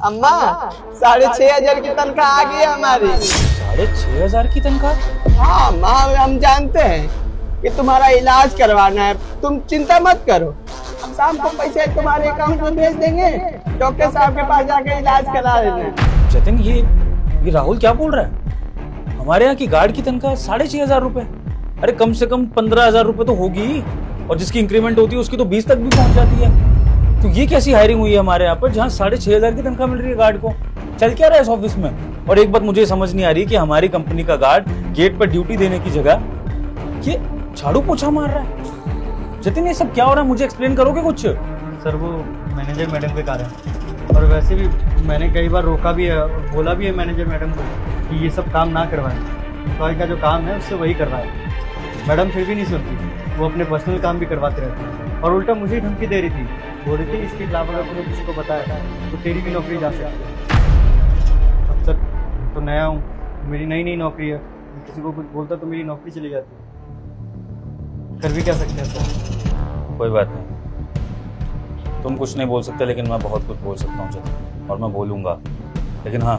अम्मा 6,500 की तनख्वाह आ गई है हमारी। 6,500 की तनख्वाह? हाँ माँ, हम जानते हैं कि तुम्हारा इलाज करवाना है, तुम चिंता मत करो। हम शाम को पैसे तुम्हारे अकाउंट में भेज देंगे, डॉक्टर साहब के पास जाकर इलाज करा लेना। जतिन, ये राहुल क्या बोल रहा है? हमारे यहाँ की गार्ड की तनख्वाह 6,500 रुपए? अरे कम से कम 15,000 रुपए तो होगी, और जिसकी इंक्रीमेंट होती है उसकी तो 20 तक भी पहुंच जाती है। तो ये कैसी हायरिंग हुई है हमारे यहाँ पर, जहाँ 6,500 की तनख्वाह मिल रही है गार्ड को? चल क्या रहा है इस ऑफिस में? और एक बात मुझे समझ नहीं आ रही कि हमारी कंपनी का गार्ड गेट पर ड्यूटी देने की जगह ये झाड़ू पोछा मार रहा है। जतिन, ये सब क्या हो रहा है? मुझे एक्सप्लेन करोगे कुछ? सर वो मैनेजर मैडम के कारण, और वैसे भी मैंने कई बार रोका भी है और बोला भी है मैनेजर मैडम को कि ये सब काम ना करवाएं, एम्प्लॉय का जो काम है उससे वही करवाएं। मैडम फिर भी नहीं सुनती, वो अपने पर्सनल काम भी करवाते रहते हैं, और उल्टा मुझे ही धमकी दे रही थी, बोल रही थी इसके खिलाफ अगर तूने किसी को बताया तो तेरी भी नौकरी जा सकती है। अब सर तो नया हूँ, मेरी नई नई नौकरी है, किसी को कुछ बोलता तो मेरी नौकरी चली जाती है। कर भी क्या सकते हैं सर? कोई बात नहीं, तुम कुछ नहीं बोल सकते, लेकिन मैं बहुत कुछ बोल सकता हूँ जतिन, और मैं बोलूँगा। लेकिन हाँ,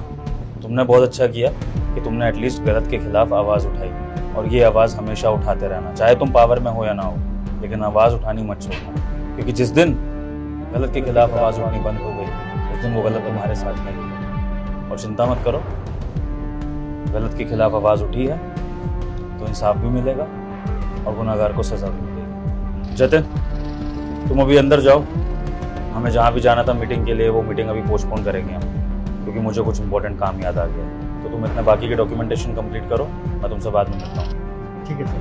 तुमने बहुत अच्छा किया कि तुमने एटलीस्ट गलत के खिलाफ आवाज़ उठाई, और ये आवाज़ हमेशा उठाते रहना, चाहे तुम पावर में हो या ना हो, लेकिन आवाज़ उठानी मत छोड़ना। क्योंकि जिस दिन गलत के खिलाफ आवाज़ उठानी बंद हो गई, उस दिन वो गलत तुम्हारे साथ नहीं होगा। और चिंता मत करो, गलत के खिलाफ आवाज़ उठी है तो इंसाफ भी मिलेगा और गुनहगार को सजा भी मिलेगी। जतिन, तुम अभी अंदर जाओ, हमें जहाँ भी जाना था मीटिंग के लिए, वो मीटिंग अभी पोस्टपोन करेंगे हम, क्योंकि मुझे कुछ इंपॉर्टेंट काम याद आ गया। तो तुम इतने बाकी के डॉक्यूमेंटेशन कंप्लीट करो, मैं तुमसे बाद में मिलता हूँ। ठीक है सर।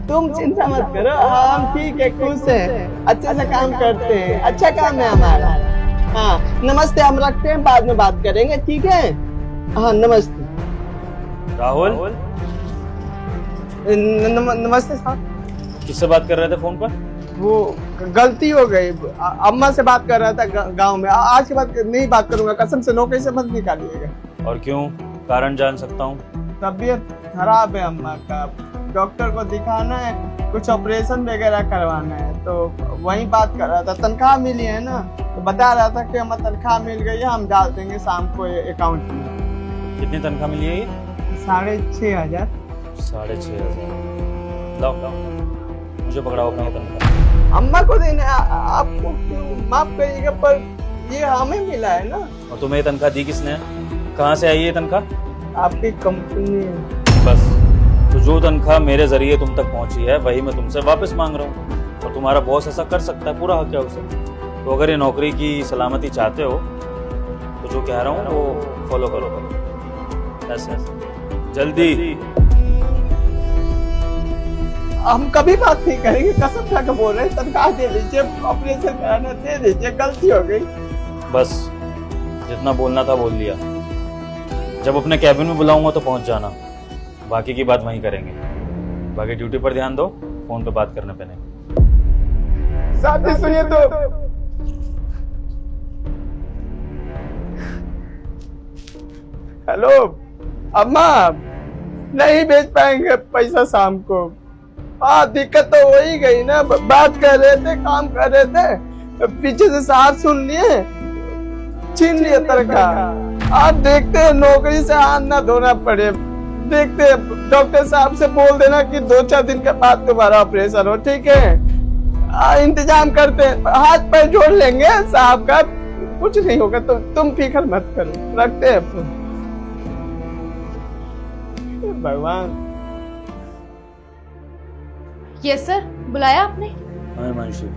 तुम चिंता मत करो, हम ठीक है, खुश हैं, अच्छे से काम करते हैं, अच्छा काम है हमारा। हाँ नमस्ते, हम रखते हैं, बाद में बात करेंगे, ठीक है? हाँ नमस्ते। राहुल, नमस्ते साहब। किससे बात कर रहे थे फोन पर? वो गलती हो गई, अम्मा से बात कर रहा था गांव में। आज के बाद नहीं बात करूंगा, कसम से, नौकरी से मत निकालिएगा। और क्यों? कारण जान सकता हूँ? तबीयत खराब है अम्मा का, डॉक्टर को दिखाना है, कुछ ऑपरेशन वगैरह करवाना है, तो वही बात कर रहा था। तनख्वाह मिली है ना, तो बता रहा था कि हमें तनख्वाह मिल गई है, हम डाल देंगे शाम को अकाउंट में। कितनी तनख्वाह मिली है ये? 6,500। 6,500। लाओ मुझे पकड़ाओ अपना तनख्वाह। अम्मा को देना है, आपको क्यों माफ करिएगा, पर ये हमें मिला है ना। और तुम्हें ये तनख्वाह दी किसने? कहाँ से आई ये तनख्वाह? आपकी कंपनी। बस, तो जो तनख्वाह मेरे जरिए तुम तक पहुंची है वही मैं तुमसे वापस मांग रहा हूँ, और तुम्हारा बॉस ऐसा कर सकता है, पूरा हक है उसे। तो अगर ये नौकरी की सलामती चाहते हो तो जो कह रहा हूँ वो फॉलो करो, ऐसे जल्दी। हम कभी बात नहीं करेंगे, कसम खा के बोल रहे हैं, तनख्वाह दे दीजिए, ऑपरेशन कराना दे दीजिए, गलती हो गई। बस जितना बोलना था बोल लिया। जब अपने कैबिन में बुलाऊंगा तो पहुंच जाना, बाकी की बात वहीं करेंगे। बाकी ड्यूटी पर ध्यान दो, फोन पे बात करने पे नहीं। साथी सुनिए तो, हेलो अम्मा, नहीं भेज पाएंगे पैसा शाम को। हाँ दिक्कत तो हो ही गई ना, बात कर रहे थे, काम कर रहे थे, पीछे से साथ सुन लिए, छीन लिए तनख्वाह। आप देखते हैं नौकरी से हाथ ना धोना पड़े, देखते हैं डॉक्टर साहब से बोल देना कि 2-4 दिन के बाद तुम्हारा ऑपरेशन हो, ठीक है? इंतजाम करते हैं, हाथ पैर जोड़ लेंगे साहब का, कुछ नहीं होगा, तो तुम फिक्र मत करो, रखते हैं। भगवान। यस सर, बुलाया आपने? हाँ हिमांशु,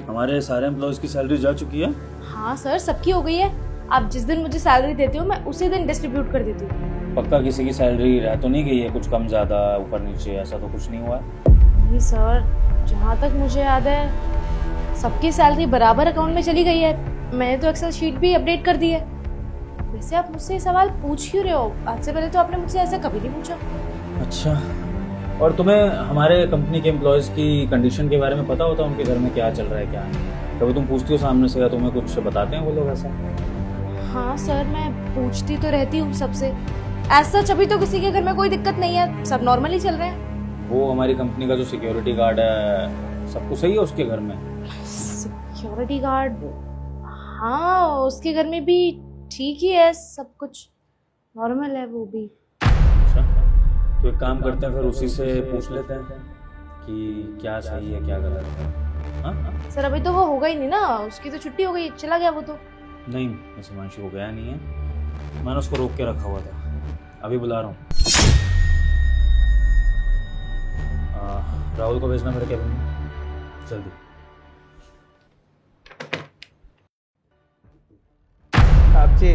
हमारे सारे एम्प्लॉयज की सैलरी जा चुकी है? हाँ सर, सबकी हो गई है। आप जिस दिन मुझे सैलरी देते हो मैं उसी दिन डिस्ट्रीब्यूट कर देती हूँ। पक्का किसी की सैलरी रह तो नहीं गई है? कुछ कम ज्यादा ऊपर नीचे ऐसा तो कुछ नहीं हुआ? नहीं सर, जहाँ तक मुझे याद है सबकी सैलरी बराबर अकाउंट में चली गई है। मैंने तो एक्सेल शीट भी अपडेट कर दी है। वैसे आप मुझसे ये सवाल पूछ क्यों रहे हो? आज से पहले तो आपने मुझसे ऐसा कभी नहीं पूछा। अच्छा, और तुम्हें हमारे कंपनी के एम्प्लॉयज की कंडीशन के बारे में पता होता है, उनके घर में क्या चल रहा है क्या नहीं? कभी तुम पूछती हो सामने से, या तुम्हें कुछ बताते हैं वो लोग ऐसा? हाँ सर, मैं पूछती तो रहती हूँ सबसे। ऐसा अभी तो किसी के घर में कोई दिक्कत नहीं है, सब नॉर्मली चल रहे हैं। वो हमारी कंपनी का जो सिक्योरिटी गार्ड है, सब कुछ सही है उसके घर में? Security guard? हाँ उसके घर में भी ठीक ही है, सब कुछ नॉर्मल है वो भी। अच्छा, तो एक काम करते हैं, फिर उसी से पूछ लेते हैं कि क्या सही है क्या गलत है। हाँ सर अभी तो वो होगा ही नहीं ना, उसकी तो छुट्टी हो गई, चला गया वो तो। नहीं, मिस हिमांशु को गया नहीं है, मैंने उसको रोक के रखा हुआ था, अभी बुला रहा हूँ। राहुल को भेजना मेरे कैबिन में जल्दी। साहब जी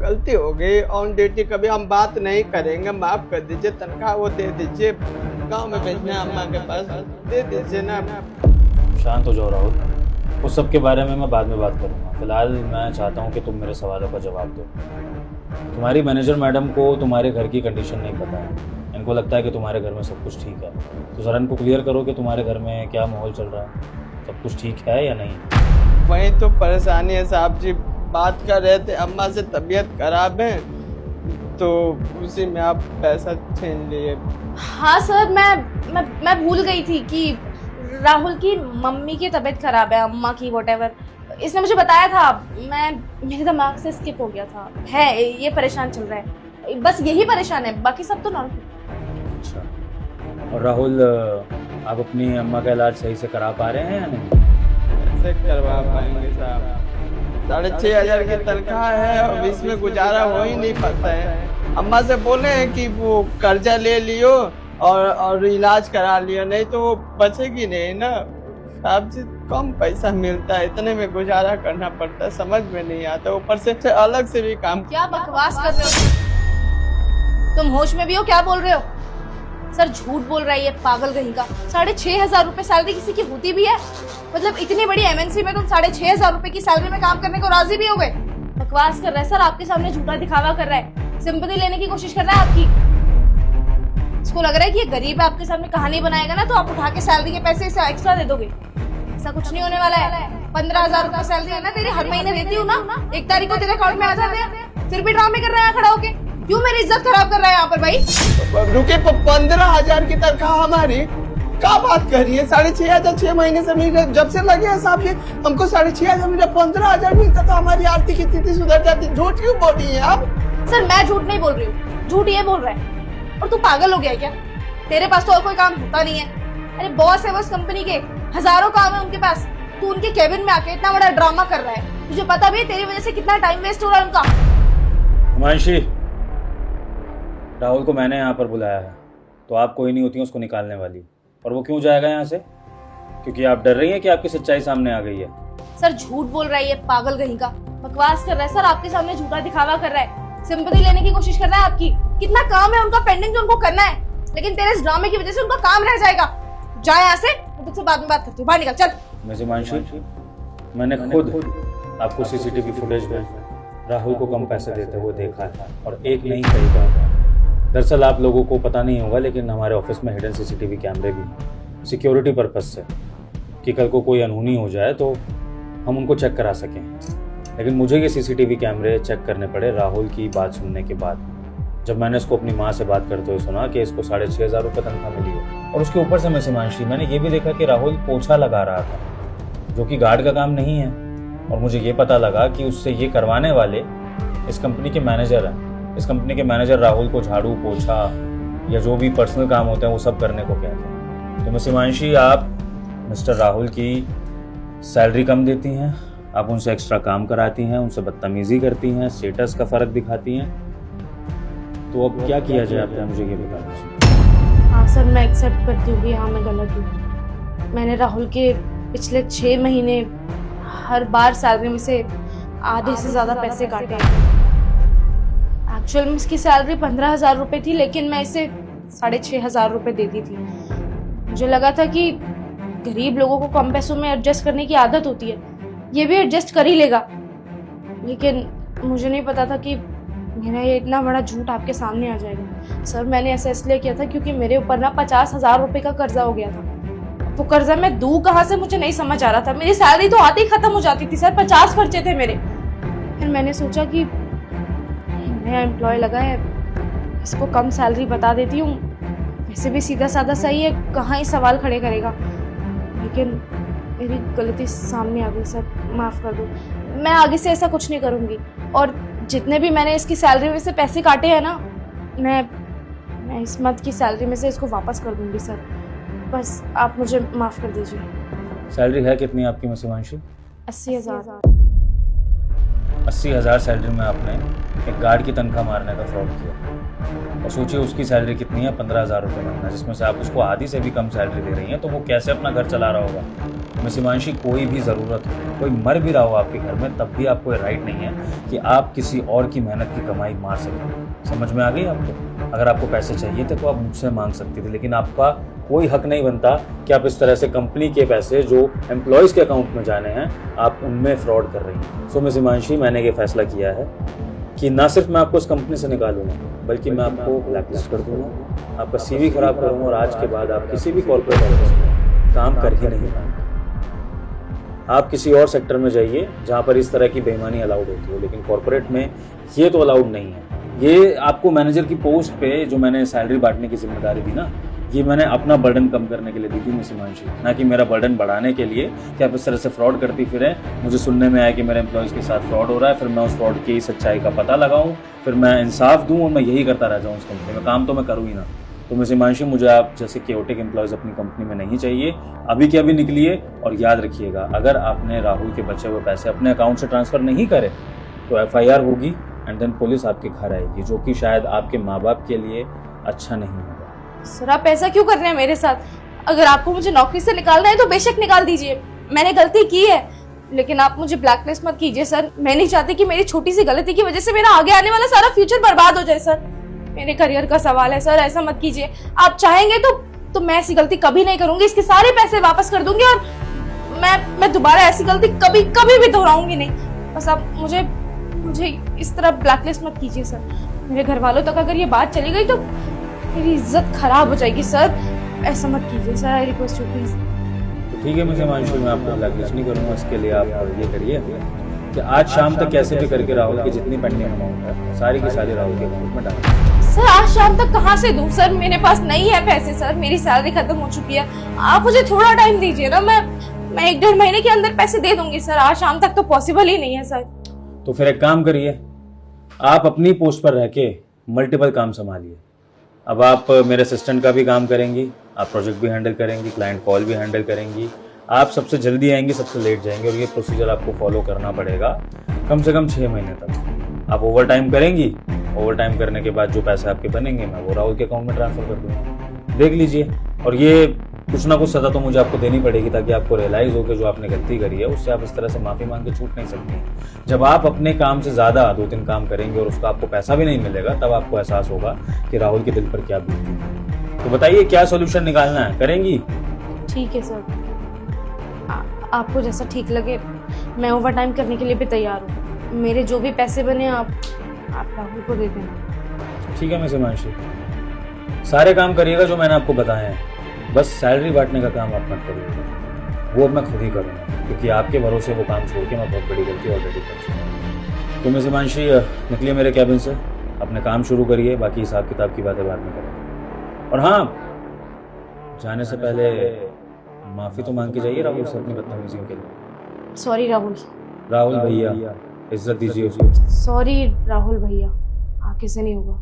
गलती हो गई, ऑन ड्यूटी कभी हम बात नहीं करेंगे, माफ कर दीजिए। तनख्वाह वो दे दीजिए, गांव में भेजना अम्मा के पास, दे दीजिए ना। शांत हो जाओ राहुल, उस सब के बारे में मैं बाद में बात करूँगा। फिलहाल मैं चाहता हूँ कि तुम मेरे सवालों का जवाब दो। तुम्हारी मैनेजर मैडम को तुम्हारे घर की कंडीशन नहीं पता है, इनको लगता है कि तुम्हारे घर में सब कुछ ठीक है, तो ज़रा इनको क्लियर करो कि तुम्हारे घर में क्या माहौल चल रहा है, सब कुछ ठीक है या नहीं। वही तो परेशानी है साहब जी, बात कर रहे थे अम्मा से तबीयत खराब है, तो उसी में आप पैसा छीन लिए। हाँ सर मैं भूल गई थी कि राहुल की मम्मी की तबीयत खराब है, अम्मा की वॉटेवर, इसने मुझे बताया था, मेरे दिमाग से स्किप हो गया था। है ये परेशान चल रहा है, बस यही परेशान है, बाकी सब तो नॉर्मल। अच्छा, और राहुल आप अपनी अम्मा का इलाज सही से करा पा रहे हैं या नहीं? कैसे करवा पाएंगे साहब, 6,500 की तनख्वाह है और इसमें गुजारा हो ही नहीं पाता है। अम्मा से बोले हैं कि वो कर्जा ले लियो और इलाज करा लियो, नहीं तो वो बचेगी नहीं ना। साहब जी कम पैसा मिलता है, इतने में गुजारा करना पड़ता है, समझ में नहीं आता, ऊपर से अलग से भी काम। क्या बकवास कर रहे हो तुम होश में भी हो? क्या बोल रहे हो सर? झूठ बोल रहा है ये पागल कहीं का। 6,500 रुपए सैलरी किसी की होती भी है? मतलब इतनी बड़ी एमएनसी में तुम 6,500 रुपए की सैलरी में काम करने को राजी भी हो गए? बकवास कर रहा है सर, आपके सामने झूठा दिखावा कर रहा है, सिंपैथी लेने की कोशिश कर रहा है आपकी। इसको लग रहा है कि ये गरीब है, आपके सामने कहानी बनाएगा ना तो आप उठा के सैलरी के पैसे इसे एक्स्ट्रा दे दोगे। ऐसा कुछ नहीं होने वाला है। 15,000 रुपए सैलरी है ना तेरी, हर महीने देती हूँ ना, 1 तारीख को तेरे अकाउंट में आ जाते हैं, फिर भी ड्रामे कर रहा है खड़ा होके। क्यों मेरी इज्जत खराब कर रहा है यहाँ पर भाई? रुके, 15,000 की तनख्वाह हमारी, क्या बात कर रही है? 6,500 6 महीने से मिल रहे, जब से लगे हैं साहब ये हमको 6,500 मिल रहा, 15,000 मिलता तो हमारी आर्थिक स्थिति सुधर जाती। झूठ क्यों बोल रही है आप? सर मैं झूठ नहीं बोल रही हूँ, झूठ ये बोल रहा है। और तू पागल हो गया है क्या? तेरे पास तो और कोई काम होता नहीं है। अरे बॉस है बस कंपनी के, हजारों काम है उनके पास, तू उनके केबिन में आके इतना बड़ा ड्रामा कर रहा है। तुझे पता भी है तेरी वजह से कितना टाइम वेस्ट हो रहा है उनका। हिमांशी, राहुल को मैंने यहाँ पर बुलाया है, तो आप कोई नहीं होती हैं उसको निकालने वाली, और वो क्यों जाएगा यहाँ से? क्योंकि आप डर रही हैं कि आपकी सच्चाई सामने आ गई है। सर झूठ बोल रहा है ये पागल कहीं का, बकवास कर रहा है सर, आपके सामने झूठा दिखावा कर रहा है, सिंपैथी लेने की कोशिश कर रहा है आपकी। कितना काम है उनका पेंडिंग जो उनको करना है, लेकिन तेरे इस ड्रामे की वजह से उनका काम रह जाएगा। जा यहाँ से, मैं तुझसे बाद में बात करती हूँ, बाहर निकल चल। मिस हिमांशी, मैंने खुद आपको सीसीटीवी फुटेज में राहुल को कम पैसे देते हुए देखा है, और एक नहीं कई बार। दरअसल आप लोगों को पता नहीं होगा, लेकिन हमारे ऑफिस में हिडन सीसीटीवी कैमरे भी हैं, सिक्योरिटी पर्पज से, कि कल को कोई अनहोनी हो जाए तो हम उनको चेक करा सकें। लेकिन मुझे ये सीसीटीवी कैमरे चेक करने पड़े राहुल की बात सुनने के बाद, जब मैंने इसको अपनी माँ से बात करते हुए सुना कि इसको 6,500 रुपये तनख्वाह मिली है। और उसके ऊपर से मिस हिमांशी, मैंने ये भी देखा कि राहुल पोछा लगा रहा था, जो कि गार्ड का काम नहीं है, और मुझे ये पता लगा कि उससे ये करवाने वाले इस कंपनी के मैनेजर हैं। इस कंपनी के मैनेजर राहुल को झाड़ू पोछा या जो भी पर्सनल काम होते हैं वो सब करने को कहते हैं। तो मिस हिमांशी, आप मिस्टर राहुल की सैलरी कम देती हैं, आप उनसे एक्स्ट्रा काम कराती हैं, उनसे बदतमीजी करती हैं, स्टेटस का फ़र्क दिखाती हैं, तो अब क्या किया जाए आपने मुझे ये बता दीजिए। हाँ सर मैं एक्सेप्ट करती हूँ कि हाँ मैं गलत हूँ। मैंने राहुल के पिछले 6 महीने हर बार सैलरी में से आधे से ज़्यादा पैसे काटे। एक्चुअल में इसकी सैलरी 15,000 रुपये थी, लेकिन मैं इसे 6,500 रुपये देती थी। मुझे लगा था कि गरीब लोगों को कम पैसों में एडजस्ट करने की आदत होती है, ये भी एडजस्ट कर ही लेगा। लेकिन मुझे नहीं पता था कि मेरा ये इतना बड़ा झूठ आपके सामने आ जाएगा। सर मैंने ऐसा इसलिए किया था क्योंकि मेरे ऊपर ना 50,000 रुपये का कर्जा हो गया था। वो कर्जा मैं दूँ कहाँ से मुझे नहीं समझ आ रहा था। मेरी सैलरी तो आते ही खत्म हो जाती थी सर, 50 खर्चे थे मेरे। फिर मैंने सोचा कि नया एम्प्लॉय लगा है, इसको कम सैलरी बता देती हूँ, वैसे भी सीधा साधा सही है, कहाँ ही सवाल खड़े करेगा। लेकिन मेरी गलती सामने आ गई सर, माफ़ कर दो। मैं आगे से ऐसा कुछ नहीं करूँगी। और जितने भी मैंने इसकी सैलरी में से पैसे काटे हैं ना, मैं इस मंथ की सैलरी में से इसको वापस कर दूँगी सर। बस आप मुझे माफ़ कर दीजिए। सैलरी है कितनी आपकी मिस हिमांशी? 80,000। 80,000 सैलरी में आपने एक गार्ड की तनख्वाह मारने का फ्रॉड किया। और सोचिए उसकी सैलरी कितनी है, 15,000 रुपये महीना, जिसमें से आप उसको आधी से भी कम सैलरी दे रही हैं, तो वो कैसे अपना घर चला रहा होगा? मिस हिमांशी, कोई भी ज़रूरत हो, कोई मर भी रहा हो आपके घर में, तब भी आपको ये राइट नहीं है कि आप किसी और की मेहनत की कमाई मार सकें। समझ में आ गई आपको? अगर आपको पैसे चाहिए थे तो आप मुझसे मांग सकती थी, लेकिन आपका कोई हक नहीं बनता कि आप इस तरह से कंपनी के पैसे जो एम्प्लॉयज़ के अकाउंट में जाने हैं, आप उनमें फ्रॉड कर रही हैं। सो मिस हिमांशी, मैंने ये फैसला किया है कि ना सिर्फ मैं आपको इस कंपनी से निकालूंगा, बल्कि मैं आपको ब्लैकलिस्ट कर दूंगा, आपका सीवी खराब करूंगा, और आज के बाद आप किसी भी कॉर्पोरेट ऑफिस में काम कर ही नहीं पाएंगे। आप किसी और सेक्टर में जाइए जहां पर इस तरह की बेईमानी अलाउड होती हो, लेकिन कॉर्पोरेट में ये तो अलाउड नहीं है। ये आपको मैनेजर की पोस्ट पे जो मैंने सैलरी बांटने की जिम्मेदारी दी ना, ये मैंने अपना बर्डन कम करने के लिए दी थी मिस हिमांशी, ना कि मेरा बर्डन बढ़ाने के लिए कि आप इस तरह से फ्रॉड करती फिरें। मुझे सुनने में आया कि मेरे एम्प्लॉयज़ के साथ फ्रॉड हो रहा है, फिर मैं उस फ्रॉड की सच्चाई का पता लगाऊं, फिर मैं इंसाफ दूं, और मैं यही करता रह जाऊं उस कंपनी में। काम तो मैं करूँ ही ना। तो मिस हिमांशी, मुझे आप जैसे केओटिक एम्प्लॉयज़ अपनी कंपनी में नहीं चाहिए। अभी के अभी निकलिए, और याद रखिएगा, अगर आपने राहुल के बचे हुए पैसे अपने अकाउंट से ट्रांसफ़र नहीं करे तो FIR होगी, एंड देन पुलिस आपके घर आएगी, जो कि शायद आपके माँ बाप के लिए अच्छा नहीं होगा। सर आप ऐसा क्यों कर रहे हैं मेरे साथ? अगर आपको मुझे नौकरी से निकालना है तो बेशक निकाल दीजिए, मैंने गलती की है, लेकिन आप मुझे ब्लैकलिस्ट मत कीजिए सर। मैं नहीं चाहती कि मेरी छोटी सी गलती की वजह से मेरा आगे आने वाला सारा फ्यूचर बर्बाद हो जाए सर। मेरे करियर का सवाल है सर, ऐसा मत कीजिए। आप चाहेंगे तो मैं ऐसी गलती कभी नहीं करूंगी, इसके सारे पैसे वापस कर दूंगी, और मैं दोबारा ऐसी गलती कभी भी दोहराऊंगी नहीं। बस आप मुझे इस तरह ब्लैकलिस्ट मत कीजिए सर। मेरे घर वालों तक अगर ये बात चली गई तो मेरी इज्जत खराब हो जाएगी सर। ऐसा मत कीजिए sir, I request you please. ठीक है मिस हिमांशी, मैं आपको ब्लैकलिस्ट नहीं करूँगा। इसके लिए आप ये करिए कि आज शाम तक कैसे भी करके राहुल की जितनी पेंडिंग अमाउंट है सारी की सारी राहुल के अकाउंट में डालें। सर आज शाम तक कहाँ से दूं सर? मेरे पास नहीं है पैसे सर, मेरी सैलरी खत्म हो चुकी है। आप मुझे थोड़ा टाइम दीजिए ना, मैं 1-1.5 महीने के अंदर पैसे दे दूंगी सर। आज शाम तक तो पॉसिबल ही नहीं है सर। तो फिर एक काम करिए, आप अपनी पोस्ट पर रह के मल्टीपल काम संभालिए। अब आप मेरे असिस्टेंट का भी काम करेंगी, आप प्रोजेक्ट भी हैंडल करेंगी, क्लाइंट कॉल भी हैंडल करेंगी, आप सबसे जल्दी आएंगी, सबसे लेट जाएंगे, और ये प्रोसीजर आपको फॉलो करना पड़ेगा कम से कम 6 महीने तक। आप ओवर टाइम करेंगी, ओवर टाइम करने के बाद जो पैसे आपके बनेंगे मैं वो राहुल के अकाउंट में ट्रांसफ़र कर दूँगा। देख लीजिए, और ये कुछ ना कुछ सज़ा तो मुझे आपको देनी पड़ेगी, ताकि आपको रियलाइज़ हो कि जो आपने गलती करी है उससे आप इस तरह से माफ़ी मांग के छूट नहीं सकती। जब आप अपने काम से ज़्यादा 2-3 काम करेंगे और उसका आपको पैसा भी नहीं मिलेगा, तब आपको एहसास होगा कि राहुल के दिल पर क्या बीती है। तो बताइए क्या सोल्यूशन निकालना है, करेंगी? ठीक है सर, आपको जैसा ठीक लगे, मैं ओवर टाइम करने के लिए भी तैयार हूँ। मेरे जो भी पैसे बने आप राहुल को दे देना। ठीक है मिस हिमांशी, सारे काम करिएगा जो मैंने आपको बताए हैं, बस सैलरी बांटने का काम आप मत करिएगा, वो अब मैं खुद ही करूँगा, क्योंकि आपके भरोसे वो काम छोड़ के मैं बहुत बड़ी गलती ऑलरेडी कर चुका हूँ। तो मिस हिमांशी निकलिए मेरे कैबिन से, अपने काम शुरू करिए, बाकी हिसाब किताब की बातें बाद में करेंगे। और हाँ, जाने से पहले माफ़ी तो मांग के जाइए राहुल से अपनी बदतमीजियों के लिए। सॉरी राहुल। राहुल भैया, इज्जत दीजिए उसको। सॉरी राहुल भैया, आगे से नहीं होगा।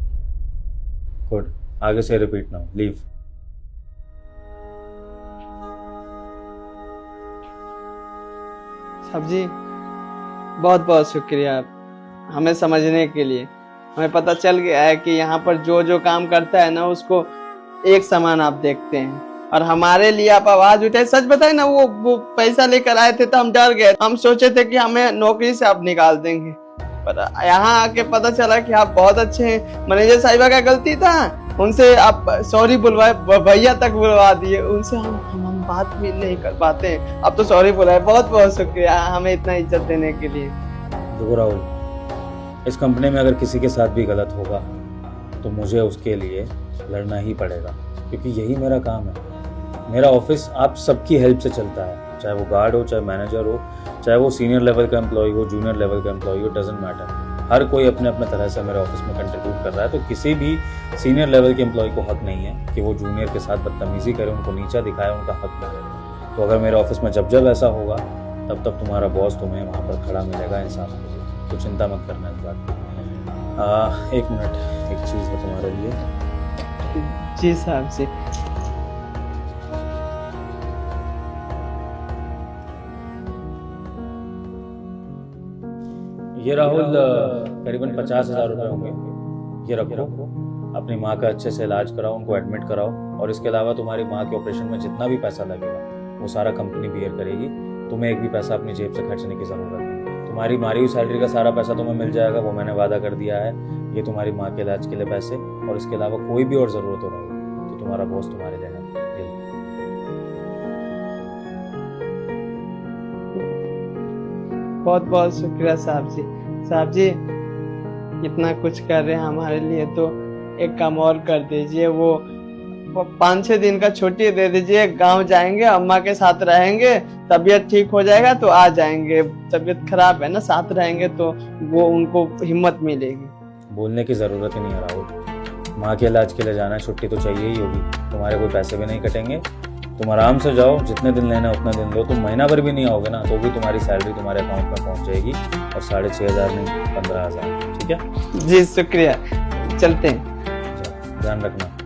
गुड, आगे से रिपीट ना हो। लीव। साहब जी, बहुत बहुत शुक्रिया हमें समझने के लिए। हमें पता चल गया है कि यहाँ पर जो जो काम करता है ना, उसको एक समान आप देखते हैं, और हमारे लिए आप आवाज उठाए। सच बताए ना, वो पैसा लेकर आए थे तो हम डर गए, हम सोचे थे कि हमें नौकरी से आप निकाल देंगे, पर यहाँ आके पता चला कि आप बहुत अच्छे हैं। मैनेजर साहिबा का गलती था, उनसे आप सॉरी बुलवाए, भैया तक बुलवा दिए, उनसे हम बात भी नहीं कर पाते हैं, अब तो सॉरी बुलाए। बहुत बहुत शुक्रिया हमें इतना इज्जत देने के लिए। देखो राहुल, इस कंपनी में अगर किसी के साथ भी गलत होगा तो मुझे उसके लिए लड़ना ही पड़ेगा, क्योंकि यही मेरा काम है। मेरा ऑफिस आप सबकी हेल्प से चलता है, चाहे वो गार्ड हो, चाहे मैनेजर हो, चाहे वो सीनियर लेवल का एम्प्लॉय हो, जूनियर लेवल का एम्प्लॉय हो, डजंट मैटर। हर कोई अपने अपने तरह से मेरे ऑफिस में कंट्रीब्यूट कर रहा है, तो किसी भी सीनियर लेवल के एम्प्लॉय को हक नहीं है कि वो जूनियर के साथ बदतमीजी करे, उनको नीचा दिखाए, उनका हक नहीं है। तो अगर मेरे ऑफिस में जब जब ऐसा होगा तब तक तुम्हारा बॉस तुम्हें वहाँ पर खड़ा मिलेगा इंसाफ के लिए, तो चिंता मत करना इस बात की। 1 मिनट, एक चीज़ है तुम्हारे लिए। जी साहब जी। ये राहुल करीबन 50,000 रुपये होंगे, ये रखो। अपनी माँ का अच्छे से इलाज कराओ, उनको एडमिट कराओ, और इसके अलावा तुम्हारी माँ के ऑपरेशन में जितना भी पैसा लगेगा वो सारा कंपनी बियर करेगी। तुम्हें एक भी पैसा अपनी जेब से खर्चने की ज़रूरत नहीं। तुम्हारी मारी हुई सैलरी का सारा पैसा तुम्हें मिल जाएगा, वो मैंने वादा कर दिया है। ये तुम्हारी माँ के इलाज के लिए पैसे, और इसके अलावा कोई भी और ज़रूरत हो रही तो तुम्हारा बॉस तुम्हारे लिए है। बहुत बहुत शुक्रिया साहब जी। साहब जी इतना कुछ कर रहे हैं हमारे लिए, तो एक काम और कर दीजिए, वो 5-6 दिन का छुट्टी दे दीजिए। गांव जाएंगे, अम्मा के साथ रहेंगे, तबीयत ठीक हो जाएगा तो आ जाएंगे। तबीयत खराब है ना, साथ रहेंगे तो वो उनको हिम्मत मिलेगी। बोलने की ज़रूरत ही नहीं है राहुल, माँ के इलाज के लिए जाना है, छुट्टी तो चाहिए ही होगी। तुम्हारे कोई पैसे भी नहीं कटेंगे, तुम आराम से जाओ, जितने दिन लेना उतने दिन लो। तुम महीना भर भी नहीं आओगे ना तो भी तुम्हारी सैलरी तुम्हारे अकाउंट में पहुंच जाएगी, और 6,500 नहीं 15,000। ठीक है जी शुक्रिया, चलते हैं। ध्यान रखना।